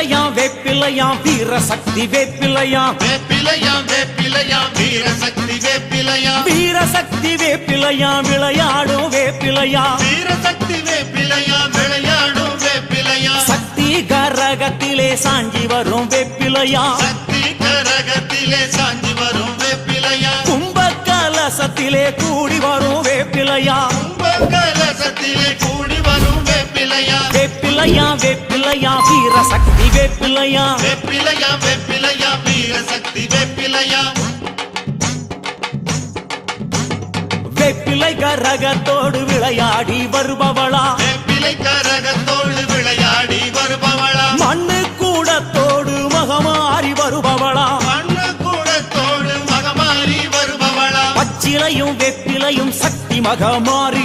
வேப்பிலையாம் வேப்பிலையாம் வீர சக்தி வேப்பிலையாம் வேப்பிலையாம் வேப்பிலையாம் வீர சக்தி வேப்பிலையாம் வீர சக்தி வேப்பிலையாம் விளையாடும் வேப்பிலையாம் வீர சக்தி வேப்பிலையாம் விளையாடும் வேப்பிலையாம் சக்தி கரகத்திலே சாஞ்சி வரும் வேப்பிலையாம் சக்தி கரகத்திலே சாஞ்சி வரும் வேப்பிலையாம் கும்ப கலசத்திலே கூடி வரும் வேப்பிலையாம் கலசத்திலே கூடி வரும் வேப்பிலையாம் வேப்பிலையாம் வேப்பிலையாம் வீர சக்தி வேப்பிலையாம் வேப்பிலையாம் வேப்பிலையாம் வீர சக்தி வேப்பிலையாம் வேப்பிலை கரகத்தோடு விளையாடி வருபவளா வேப்பிலை கரகத்தோடு விளையாடி வருபவளா மண்ணு கூடத்தோடு மகமாறி வருபவளா மண்ணு கூடத்தோடு மகமாறி வருபவளா பச்சிலையும் வேப்பிலையும் சக்தி மகமாறி